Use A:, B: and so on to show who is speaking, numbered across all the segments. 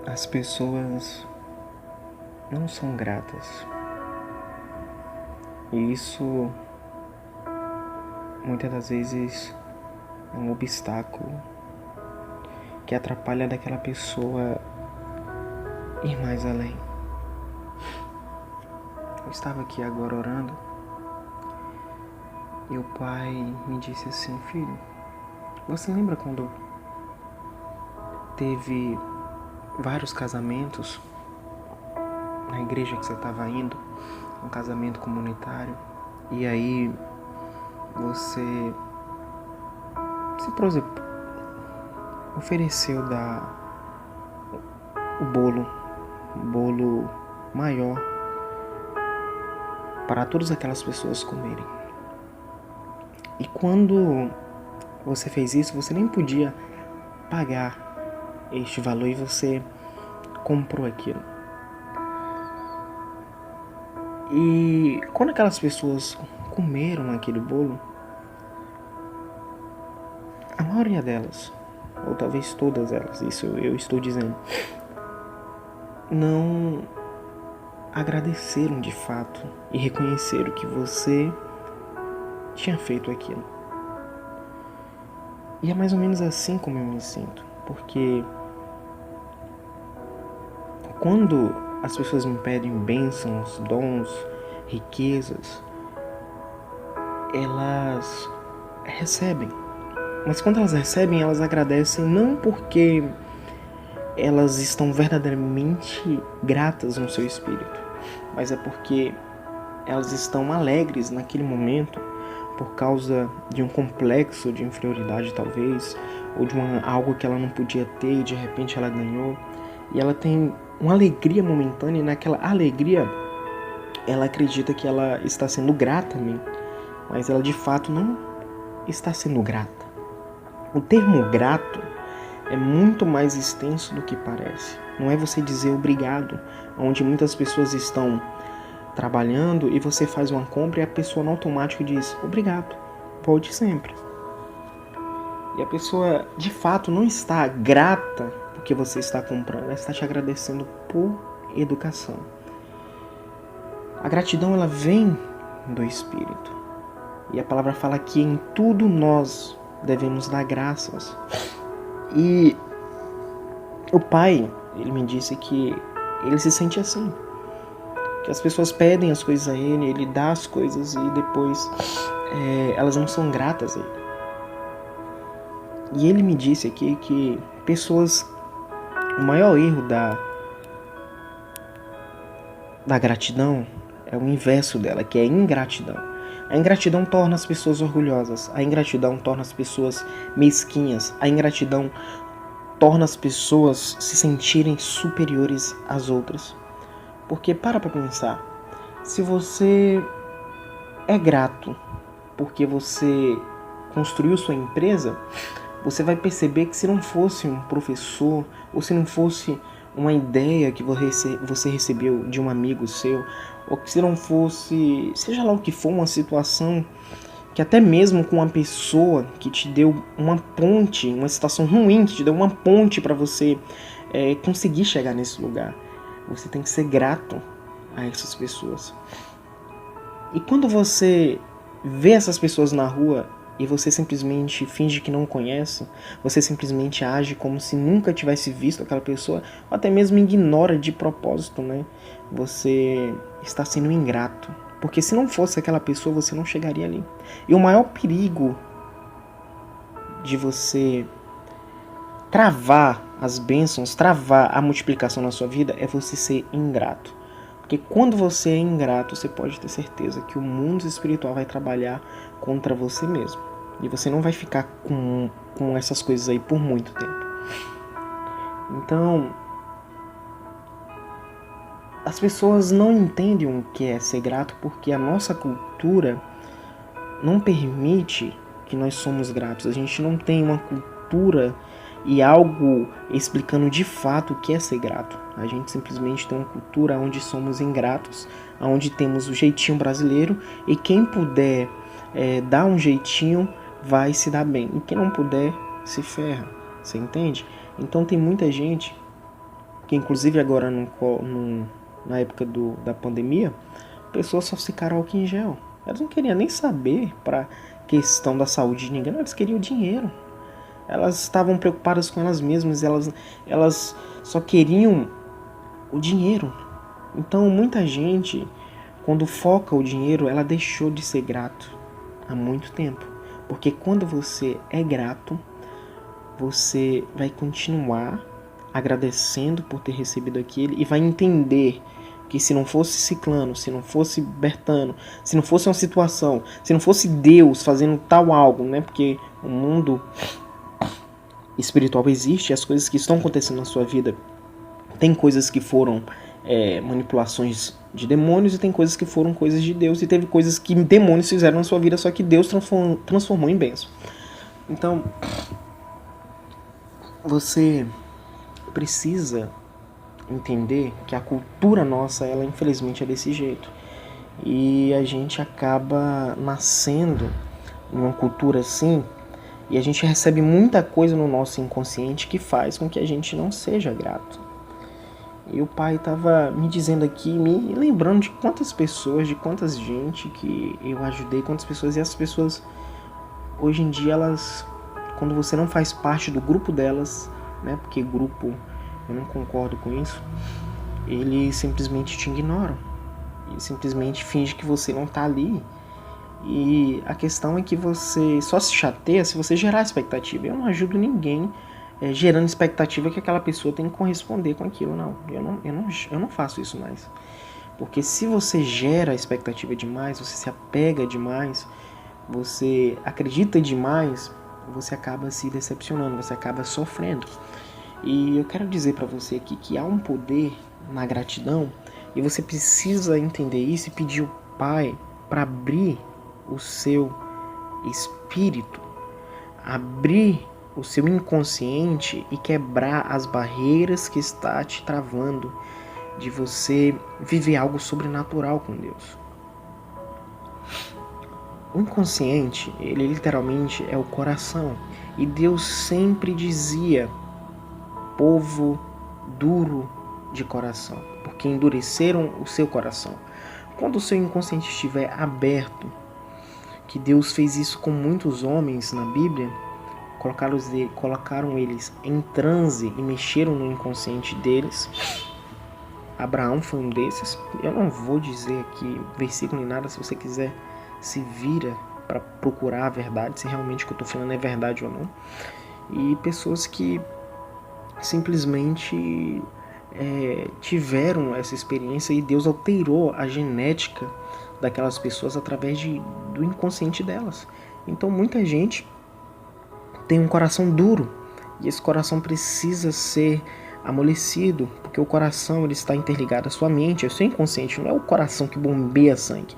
A: As pessoas não são gratas. E isso muitas das vezes é um obstáculo que atrapalha daquela pessoa ir mais além. Eu estava aqui agora orando e o pai me disse assim: filho, você lembra quando teve vários casamentos na igreja que você estava indo, um casamento comunitário, e aí você se ofereceu o bolo maior para todas aquelas pessoas comerem. E quando você fez isso, você nem podia pagar este valor e você comprou aquilo. E quando aquelas pessoas comeram aquele bolo, a maioria delas, ou talvez todas elas, isso eu estou dizendo, não agradeceram de fato e reconheceram que você tinha feito aquilo. E é mais ou menos assim como eu me sinto, porque quando as pessoas me pedem bênçãos, dons, riquezas, elas recebem. Mas quando elas recebem, elas agradecem não porque elas estão verdadeiramente gratas no seu espírito, mas é porque elas estão alegres naquele momento por causa de um complexo de inferioridade talvez, ou de algo que ela não podia ter e de repente ela ganhou. E ela tem uma alegria momentânea e naquela alegria ela acredita que ela está sendo grata a mim, mas ela de fato não está sendo grata. O termo grato é muito mais extenso do que parece. Não é você dizer obrigado, onde muitas pessoas estão trabalhando e você faz uma compra e a pessoa no automático diz obrigado, volte sempre. E a pessoa de fato não está grata porque você está comprando, ela está te agradecendo por educação. A gratidão ela vem do Espírito. E a palavra fala que em tudo nós devemos dar graças. E o pai, ele me disse que ele se sente assim. Que as pessoas pedem as coisas a ele dá as coisas e depois elas não são gratas a ele. E ele me disse aqui que o maior erro da gratidão é o inverso dela, que é a ingratidão. A ingratidão torna as pessoas orgulhosas, a ingratidão torna as pessoas mesquinhas, a ingratidão torna as pessoas se sentirem superiores às outras. Porque para pensar, se você é grato porque você construiu sua empresa, você vai perceber que se não fosse um professor, ou se não fosse uma ideia que você recebeu de um amigo seu, ou que se não fosse, seja lá o que for, uma situação que até mesmo com uma pessoa que te deu uma ponte, uma situação ruim, que te deu uma ponte para você conseguir chegar nesse lugar, você tem que ser grato a essas pessoas. E quando você vê essas pessoas na rua e você simplesmente finge que não conhece, você simplesmente age como se nunca tivesse visto aquela pessoa, ou até mesmo ignora de propósito, né? Você está sendo ingrato. Porque se não fosse aquela pessoa, você não chegaria ali. E o maior perigo de você travar as bênçãos, travar a multiplicação na sua vida, é você ser ingrato. Porque quando você é ingrato, você pode ter certeza que o mundo espiritual vai trabalhar contra você mesmo. E você não vai ficar com essas coisas aí por muito tempo. Então, as pessoas não entendem o que é ser grato porque a nossa cultura não permite que nós somos gratos. A gente não tem uma cultura e algo explicando de fato o que é ser grato. A gente simplesmente tem uma cultura onde somos ingratos, onde temos o jeitinho brasileiro e quem puder dar um jeitinho vai se dar bem. E quem não puder se ferra, você entende? Então tem muita gente Porque inclusive agora na época da pandemia, pessoas só ficaram álcool em gel. Elas não queriam nem saber para questão da saúde de ninguém, elas queriam o dinheiro. Elas estavam preocupadas com elas mesmas, elas só queriam o dinheiro. Então muita gente, quando foca o dinheiro, ela deixou de ser grato há muito tempo. Porque quando você é grato, você vai continuar agradecendo por ter recebido aquilo e vai entender que se não fosse Ciclano, se não fosse Bertano, se não fosse uma situação, se não fosse Deus fazendo tal algo, né? Porque o mundo espiritual existe, as coisas que estão acontecendo na sua vida, tem coisas que foram manipulações de demônios e tem coisas que foram coisas de Deus, e teve coisas que demônios fizeram na sua vida, só que Deus transformou em bênção. Então, você precisa entender que a cultura nossa, ela infelizmente é desse jeito. E a gente acaba nascendo em uma cultura assim, e a gente recebe muita coisa no nosso inconsciente que faz com que a gente não seja grato. E o pai estava me dizendo aqui, me lembrando de quantas pessoas, de quantas gente que eu ajudei, quantas pessoas, e as pessoas hoje em dia, elas, quando você não faz parte do grupo delas, né, porque grupo, eu não concordo com isso, eles simplesmente te ignoram, e simplesmente finge que você não tá ali. E a questão é que você só se chateia se você gerar expectativa. Eu não ajudo ninguém gerando expectativa que aquela pessoa tem que corresponder com aquilo, não. Eu não faço isso mais. Porque se você gera expectativa demais, você se apega demais, você acredita demais, você acaba se decepcionando, você acaba sofrendo. E eu quero dizer para você aqui que há um poder na gratidão, e você precisa entender isso e pedir ao Pai para abrir o seu espírito, abrir o seu inconsciente e quebrar as barreiras que está te travando de você viver algo sobrenatural com Deus. O inconsciente, ele literalmente é o coração, e Deus sempre dizia: povo duro de coração, porque endureceram o seu coração. Quando o seu inconsciente estiver aberto, que Deus fez isso com muitos homens na Bíblia, colocaram eles em transe e mexeram no inconsciente deles. Abraão foi um desses. Eu não vou dizer aqui versículo nem nada, se você quiser se vira para procurar a verdade, se realmente o que eu estou falando é verdade ou não. E pessoas que simplesmente tiveram essa experiência e Deus alterou a genética daquelas pessoas através do inconsciente delas. Então muita gente tem um coração duro, e esse coração precisa ser amolecido, porque o coração, ele está interligado à sua mente, ao seu inconsciente, não é o coração que bombeia sangue.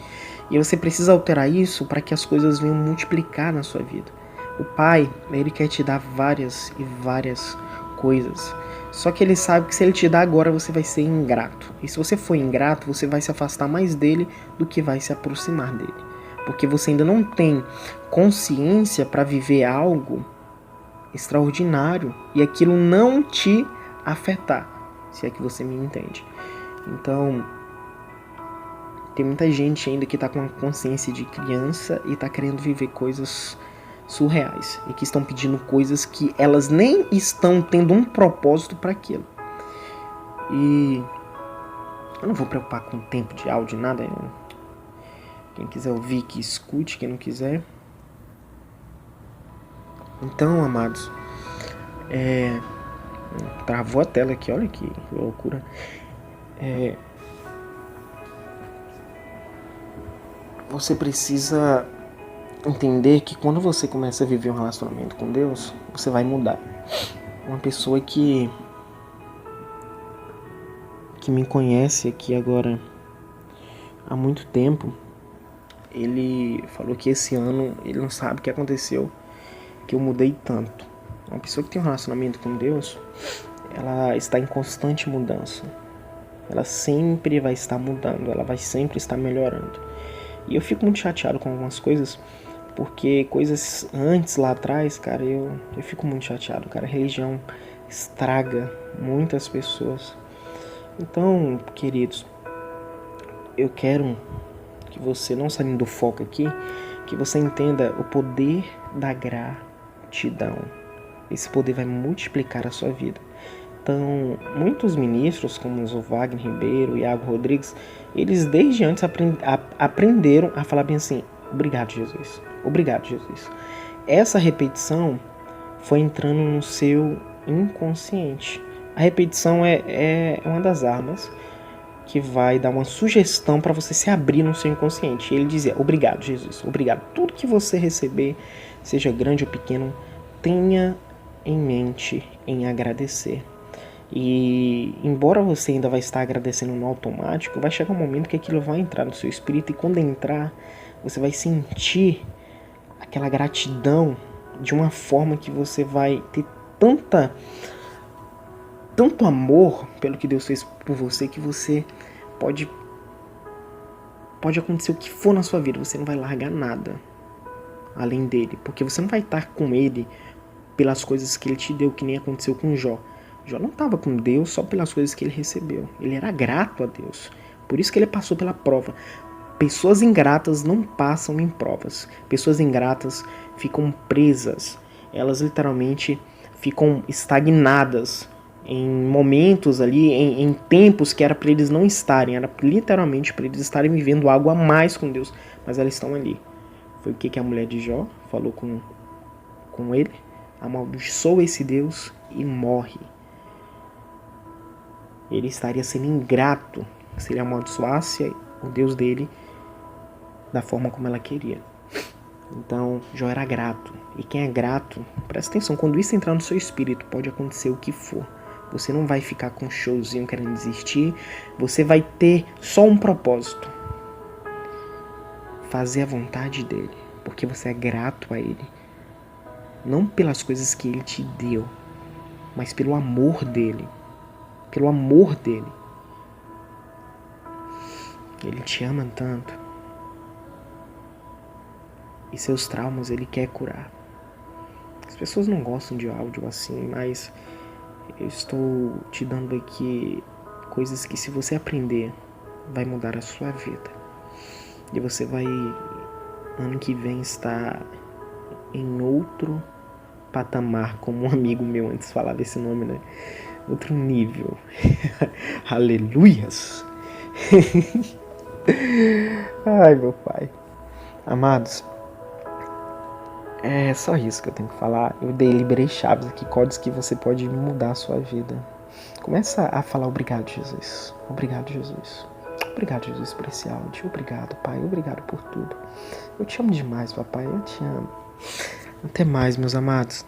A: E você precisa alterar isso para que as coisas venham multiplicar na sua vida. O Pai, ele quer te dar várias e várias coisas, só que ele sabe que se ele te dá agora, você vai ser ingrato. E se você for ingrato, você vai se afastar mais dele do que vai se aproximar dele, porque você ainda não tem consciência para viver algo extraordinário e aquilo não te afetar, se é que você me entende. Então, tem muita gente ainda que está com a consciência de criança e está querendo viver coisas surreais, e que estão pedindo coisas que elas nem estão tendo um propósito para aquilo. E eu não vou preocupar com o tempo de áudio, nada. Quem quiser ouvir, que escute, quem não quiser. Então, amados, travou a tela aqui, olha que loucura. Você precisa entender que quando você começa a viver um relacionamento com Deus, você vai mudar. Uma pessoa que me conhece aqui agora há muito tempo, ele falou que esse ano ele não sabe o que aconteceu, que eu mudei tanto. Uma pessoa que tem um relacionamento com Deus, ela está em constante mudança. Ela sempre vai estar mudando, ela vai sempre estar melhorando. E eu fico muito chateado com algumas coisas, porque coisas antes, lá atrás, cara, eu fico muito chateado, cara. A religião estraga muitas pessoas. Então, queridos, eu quero que você, não saindo do foco aqui, que você entenda o poder da gratidão. Esse poder vai multiplicar a sua vida. Então, muitos ministros, como o Wagner Ribeiro, Iago Rodrigues, eles desde antes aprenderam a falar bem assim: obrigado, Jesus. Obrigado, Jesus. Essa repetição foi entrando no seu inconsciente. A repetição é uma das armas que vai dar uma sugestão para você se abrir no seu inconsciente. Ele dizia: obrigado, Jesus. Obrigado. Tudo que você receber, seja grande ou pequeno, tenha em mente em agradecer. E embora você ainda vai estar agradecendo no automático, vai chegar um momento que aquilo vai entrar no seu espírito, e quando entrar, você vai sentir aquela gratidão de uma forma que você vai ter tanto amor pelo que Deus fez por você, que você pode acontecer o que for na sua vida, você não vai largar nada além dele, porque você não vai estar com ele pelas coisas que ele te deu, que nem aconteceu com Jó. Jó não estava com Deus só pelas coisas que ele recebeu. Ele era grato a Deus. Por isso que ele passou pela prova. Pessoas ingratas não passam em provas. Pessoas ingratas ficam presas. Elas literalmente ficam estagnadas em momentos ali, em tempos que era para eles não estarem. Era literalmente para eles estarem vivendo algo a mais com Deus. Mas elas estão ali. Foi o que a mulher de Jó falou com ele. Amaldiçoa esse Deus e morre. Ele estaria sendo ingrato se ele amaldiçoasse o Deus dele da forma como ela queria. Então, Jó era grato. E quem é grato, presta atenção, quando isso entrar no seu espírito, pode acontecer o que for. Você não vai ficar com um showzinho querendo desistir. Você vai ter só um propósito: fazer a vontade dele. Porque você é grato a ele. Não pelas coisas que ele te deu, mas pelo amor dele. Pelo amor dele. Ele te ama tanto. E seus traumas ele quer curar. As pessoas não gostam de áudio assim, mas eu estou te dando aqui coisas que, se você aprender, vai mudar a sua vida. E você vai, ano que vem, estar em outro patamar, como um amigo meu antes falava esse nome, né? Outro nível. Aleluias. Ai, meu pai. Amados, é só isso que eu tenho que falar. Eu liberei chaves aqui, códigos que você pode mudar a sua vida. Começa a falar: obrigado, Jesus. Obrigado, Jesus. Obrigado, Jesus, por esse áudio. Obrigado, Pai. Obrigado por tudo. Eu te amo demais, papai. Eu te amo. Até mais, meus amados.